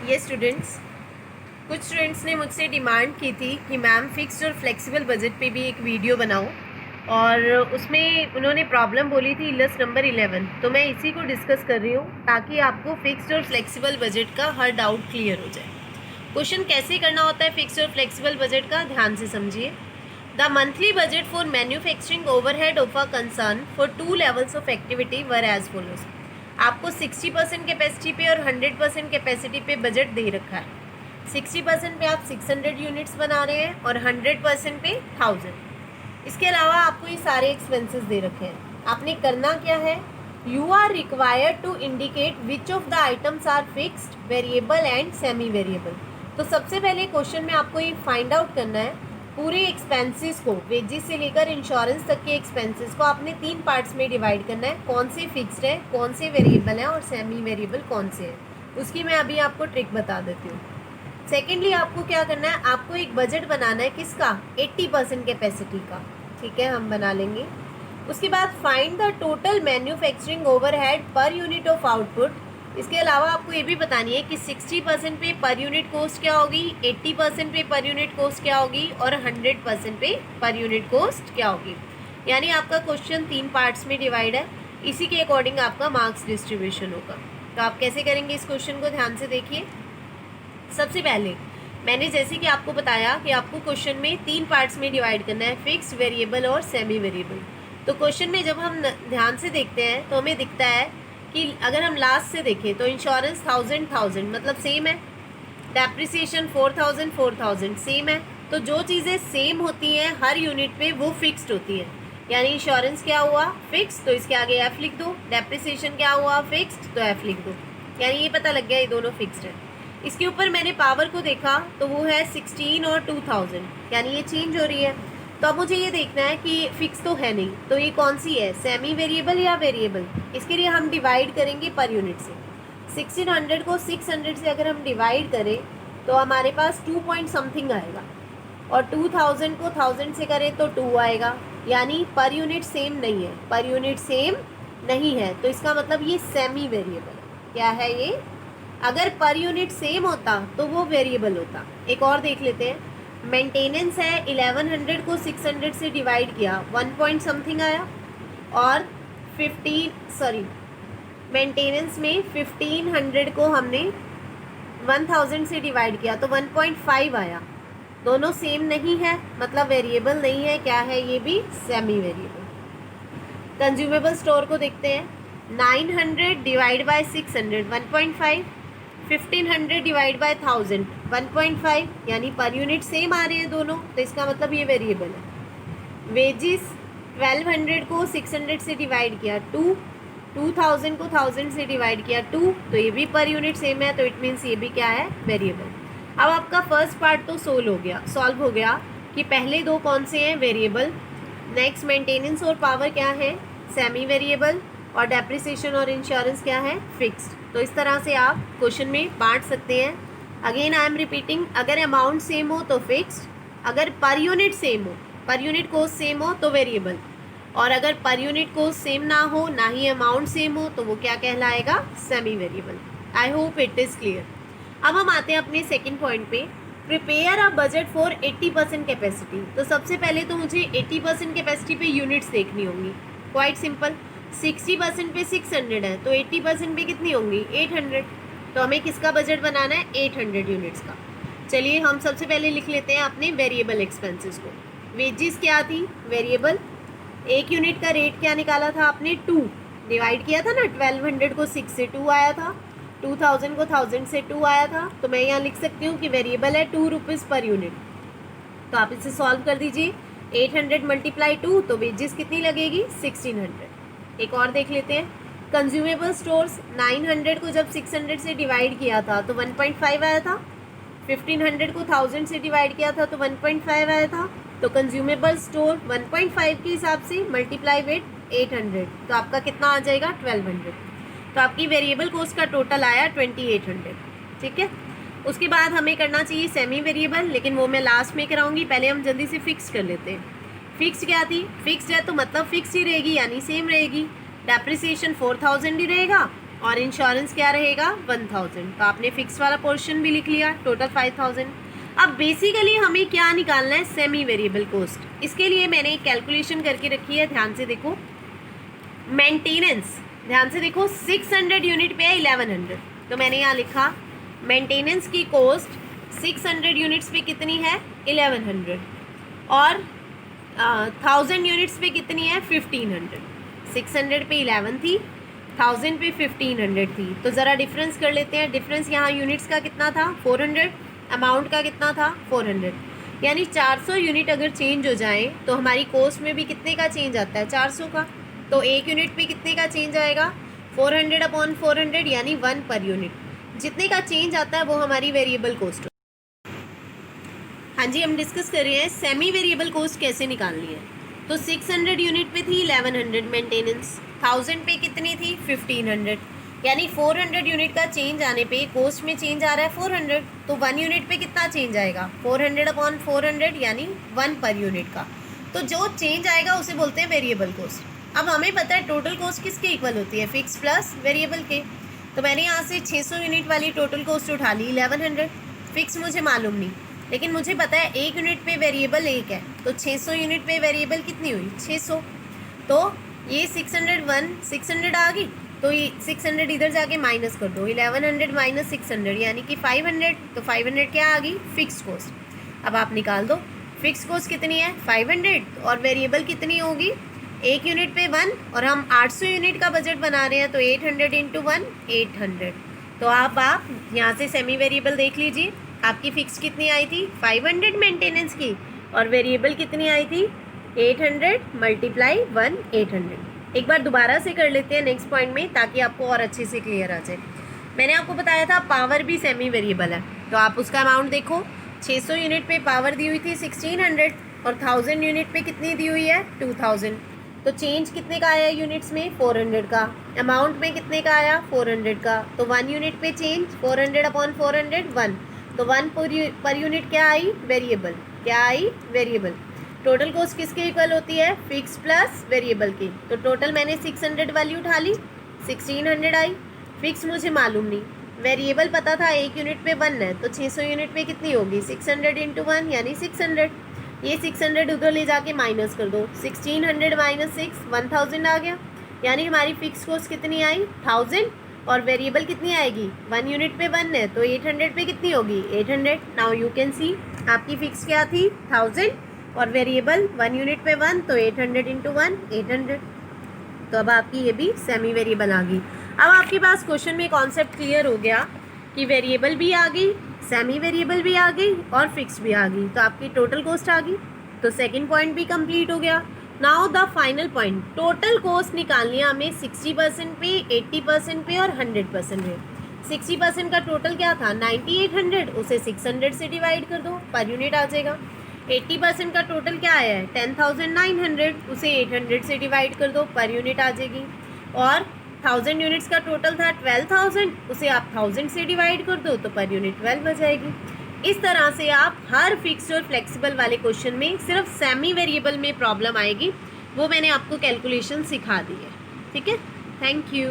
ये स्टूडेंट्स, कुछ स्टूडेंट्स ने मुझसे डिमांड की थी कि मैम फिक्स्ड और फ्लेक्सिबल बजट पे भी एक वीडियो बनाओ, और उसमें उन्होंने प्रॉब्लम बोली थी इलस नंबर 11। तो मैं इसी को डिस्कस कर रही हूँ ताकि आपको फिक्स्ड और फ्लेक्सिबल बजट का हर डाउट क्लियर हो जाए। क्वेश्चन कैसे करना होता है फिक्स्ड और फ्लेक्सिबल बजट का, ध्यान से समझिए। The monthly budget for manufacturing overhead of a concern for 2 levels of activity were as follows. आपको 60% कैपेसिटी पे और 100% कैपेसिटी पे बजट दे रखा है। 60% पे आप 600 यूनिट्स बना रहे हैं और 100% पे 1000। इसके अलावा आपको ये सारे एक्सपेंसेस दे रखे हैं। आपने करना क्या है, you are required to indicate which of the items are fixed, variable and semi variable. तो सबसे पहले क्वेश्चन में आपको ये फाइंड आउट करना है पूरे एक्सपेंसेस को, वेजेस से लेकर इंश्योरेंस तक के एक्सपेंसेस को आपने 3 पार्ट्स में डिवाइड करना है। कौन से फिक्स्ड है, कौन से वेरिएबल है और सेमी वेरिएबल कौन से है, उसकी मैं अभी आपको ट्रिक बता देती हूँ। सेकेंडली आपको क्या करना है, आपको एक बजट बनाना है किसका, 80% कैपेसिटी का। ठीक है, हम बना लेंगे। उसके बाद find the total manufacturing overhead per unit of output. इसके अलावा आपको ये भी बतानी है कि 60% पे पर यूनिट कॉस्ट क्या होगी, 80% पे पर यूनिट कॉस्ट क्या होगी और 100% पे पर यूनिट कॉस्ट क्या होगी। यानी आपका क्वेश्चन 3 पार्ट्स में डिवाइड है, इसी के अकॉर्डिंग आपका मार्क्स डिस्ट्रीब्यूशन होगा। तो आप कैसे करेंगे इस क्वेश्चन को, ध्यान से देखिए। सबसे पहले मैंने जैसे कि आपको बताया कि आपको क्वेश्चन में 3 पार्ट्स में डिवाइड करना है, फिक्स्ड, वेरिएबल और सेमी वेरिएबल। तो क्वेश्चन में जब हम ध्यान से देखते हैं तो हमें दिखता है कि अगर हम लास्ट से देखें तो इंश्योरेंस 1000 मतलब सेम है, डेप्रिसिएशन 4000 सेम है। तो जो चीज़ें सेम होती हैं हर यूनिट पे वो फिक्स्ड होती हैं। यानी इंश्योरेंस क्या हुआ, फिक्स, तो इसके आगे एफ लिख दो। डेप्रिसिएशन क्या हुआ, फिक्स्ड, तो एफ लिख दो। यानी ये पता लग गया ये दोनों फिक्स्ड है। इसके ऊपर मैंने पावर को देखा तो वो है 16 और 2000, यानी ये चेंज हो रही है। तो अब मुझे ये देखना है कि फिक्स तो है नहीं, तो ये कौन सी है, सेमी वेरिएबल या वेरिएबल। इसके लिए हम डिवाइड करेंगे पर यूनिट से। 1600 को 600 से अगर हम डिवाइड करें तो हमारे पास 2 पॉइंट समथिंग आएगा, और 2000 को 1000 से करें तो 2 आएगा। यानी पर यूनिट सेम नहीं है, पर यूनिट सेम नहीं है, तो इसका मतलब ये सेमी वेरिएबल है। क्या है ये, अगर पर यूनिट सेम होता तो वो वेरिएबल होता। एक और देख लेते हैं, मेंटेनेंस है 1100 को 600 से डिवाइड किया, 1 पॉइंट समथिंग आया, और 15 मेंटेनेंस में 1500 को हमने 1000 से डिवाइड किया तो 1.5 आया। दोनों सेम नहीं है मतलब वेरिएबल नहीं है। क्या है, ये भी सेमी वेरिएबल। कंज्यूमेबल स्टोर को देखते हैं, 900 डिवाइड बाय 600 1.5, 1500 डिवाइड बाय 1000 1.5, यानी पर यूनिट सेम आ रहे हैं दोनों, तो इसका मतलब ये वेरिएबल है। वेजिस 1200 को 600 से डिवाइड किया 2, 2000 को 1000 से डिवाइड किया 2, तो ये भी पर यूनिट सेम है, तो इट मीन्स ये भी क्या है, वेरिएबल। अब आपका फर्स्ट पार्ट तो सॉल्व हो गया कि पहले दो कौन से हैं, वेरिएबल। नेक्स्ट मेंटेनेंस और पावर क्या है, सेमी वेरिएबल, और डेप्रिसिएशन और इंश्योरेंस क्या है, फिक्स्ड। तो इस तरह से आप क्वेश्चन में बांट सकते हैं। अगेन आई एम रिपीटिंग, अगर अमाउंट सेम हो तो फिक्स्ड, अगर पर यूनिट सेम हो, पर यूनिट कॉस्ट सेम हो तो वेरिएबल, और अगर पर यूनिट कॉस्ट सेम ना हो, ना ही अमाउंट सेम हो, तो वो क्या कहलाएगा, semi variable. I hope it is clear. अब हम आते हैं अपने सेकेंड पॉइंट पे, prepare a budget for 80% capacity. तो सबसे पहले तो मुझे 80% कैपेसिटी पे यूनिट्स देखनी होंगी। क्वाइट सिंपल, 60% पे 600 है तो 80% पे कितनी होंगी, 800। तो हमें किसका बजट बनाना है, 800 यूनिट्स का। चलिए हम सबसे पहले लिख लेते हैं अपने वेरिएबल एक्सपेंसेस को। वेजेस क्या थी, वेरिएबल। एक यूनिट का रेट क्या निकाला था आपने, 2, डिवाइड किया था ना, 1200 को 6 से 2 आया था, 2000 को 1000 से 2 आया था, तो मैं यहाँ लिख सकती हूँ कि वेरिएबल है 2 रुपीज़ पर यूनिट। तो आप इसे सॉल्व कर दीजिए, 800 मल्टीप्लाई 2, तो वेजेस कितनी लगेगी, 1600। एक और देख लेते हैं, कंज्यूमेबल स्टोर्स 900 को जब 600 से डिवाइड किया था तो 1.5 आया था, 1500 को 1000 से डिवाइड किया था तो 1.5 आया था। तो कंज्यूमेबल स्टोर 1.5 के हिसाब से मल्टीप्लाई विद 800, तो आपका कितना आ जाएगा, 1200। तो आपकी वेरिएबल कॉस्ट का टोटल आया 2800। ठीक है, उसके बाद हमें करना चाहिए सेमी वेरिएबल, लेकिन वो मैं लास्ट में कराऊंगी, पहले हम जल्दी से फिक्स कर लेते हैं। फिक्स्ड क्या थी, फिक्स्ड है तो मतलब फिक्स ही रहेगी, यानी सेम रहेगी। डेप्रिसिएशन 4000 ही रहेगा और इंश्योरेंस क्या रहेगा 1000। तो आपने फिक्स वाला पोर्शन भी लिख लिया, टोटल 5000। अब बेसिकली हमें क्या निकालना है, सेमी वेरिएबल कॉस्ट। इसके लिए मैंने एक कैलकुलेशन करके रखी है, ध्यान से देखो। मेंटेनेंस, ध्यान से देखो, 600 यूनिट पे है 1100, तो मैंने यहाँ लिखा मेंटेनेंस की कॉस्ट 600 यूनिट्स पे कितनी है 1100, और 1000 यूनिट्स पे कितनी है 1500। 600 पे 11 थी, 1000 पे 1500 थी। तो ज़रा डिफरेंस कर लेते हैं। डिफरेंस यहाँ यूनिट्स का कितना था 400, अमाउंट का कितना था 400, यानी 400 यूनिट अगर चेंज हो जाए तो हमारी कॉस्ट में भी कितने का चेंज आता है 400 का। तो एक यूनिट पे कितने का चेंज आएगा 400 अपॉन 400, यानी 1 पर यूनिट। जितने का चेंज आता है वो हमारी वेरिएबल कॉस्ट। हाँ जी, हम डिस्कस कर रहे हैं सेमी वेरिएबल कॉस्ट कैसे निकालनी है। तो 600 यूनिट पे थी 1100 मेंटेनेंस, 1000 पे कितनी थी 1500, यानी 400 यूनिट का चेंज आने पे कॉस्ट में चेंज आ रहा है 400। तो 1 यूनिट पे कितना चेंज आएगा 400 अपॉन 400, यानी 1 पर यूनिट का। तो जो चेंज आएगा उसे बोलते हैं वेरिएबल कॉस्ट। अब हमें पता है टोटल कॉस्ट किसके इक्वल होती है, फिक्स प्लस वेरिएबल के। तो मैंने यहाँ से 600 यूनिट वाली टोटल कॉस्ट उठा ली 1100। फिक्स मुझे मालूम नहीं, लेकिन मुझे पता है एक यूनिट पे वेरिएबल एक है, तो 600 यूनिट पे वेरिएबल कितनी हुई 600। तो ये 600 आ गई, तो ये 600 इधर जाके माइनस कर दो, 1100 माइनस 600 यानी कि 500। तो 500 क्या आ गई फिक्स कॉस्ट। अब आप निकाल दो फिक्स कॉस्ट कितनी है 500, और वेरिएबल कितनी होगी, एक यूनिट पे 1, और हम 800 यूनिट का बजट बना रहे हैं, तो 800 इंटू 1 800। तो आप यहाँ से सेमी वेरिएबल देख लीजिए, आपकी फिक्स कितनी आई थी 500 मेंटेनेंस की, और वेरिएबल कितनी आई थी 800 मल्टीप्लाई 1 800। एक बार दोबारा से कर लेते हैं नेक्स्ट पॉइंट में, ताकि आपको और अच्छे से क्लियर आ जाए। मैंने आपको बताया था पावर भी सेमी वेरिएबल है, तो आप उसका अमाउंट देखो। 600 यूनिट पे पावर दी हुई थी 1600, और 1000 यूनिट पे कितनी दी हुई है 2000। तो चेंज कितने का आया यूनिट्स में 400 का, अमाउंट में कितने का आया 400 का। तो 1 यूनिट पे चेंज 400 अपॉन 400 1, तो 1 पर यूनिट क्या आई वेरिएबल, क्या आई वेरिएबल। टोटल कॉस्ट किसके इक्वल होती है फिक्स प्लस वेरिएबल की। तो टोटल मैंने 600 वाली उठा ली, 1600 आई। फिक्स मुझे मालूम नहीं, वेरिएबल पता था एक यूनिट पे 1 है, तो 600 यूनिट पे कितनी होगी 600 इंटू 1 यानी 600। ये 600 उधर ले जाके माइनस कर दो, 1600 माइनस 6 1000 आ गया, यानी हमारी फिक्स कॉस्ट कितनी आई 1000, और वेरिएबल कितनी आएगी 1 यूनिट पे 1 है, तो 800 पे कितनी होगी 800। नाउ यू कैन सी आपकी फिक्स क्या थी 1000, और वेरिएबल 1 यूनिट पे 1, तो 800 इंटू 1 800। तो अब आपकी ये भी सेमी वेरिएबल आ गई। अब आपके पास क्वेश्चन में कॉन्सेप्ट क्लियर हो गया कि वेरिएबल भी आ गई, सेमी वेरिएबल भी आ गई, और फिक्स भी आ गई, तो आपकी टोटल कॉस्ट आ गई। तो सेकंड पॉइंट भी कंप्लीट हो गया। Now the final point, total cost निकालनी है हमें 60% पे, 80% पे और 100% पे। 60% का टोटल क्या था 9800, उसे 600 से डिवाइड कर दो, पर यूनिट आ जाएगा। 80% का टोटल क्या आया है 10900, उसे 800 से डिवाइड कर दो, पर यूनिट आ जाएगी। और 1000 यूनिट्स का टोटल था 12000, उसे आप 1000 से डिवाइड कर दो, तो पर यूनिट 12 आ जाएगी। इस तरह से आप हर फिक्स्ड और फ्लेक्सिबल वाले क्वेश्चन में सिर्फ सेमी वेरिएबल में प्रॉब्लम आएगी, वो मैंने आपको कैलकुलेशन सिखा दी है। ठीक है, थैंक यू।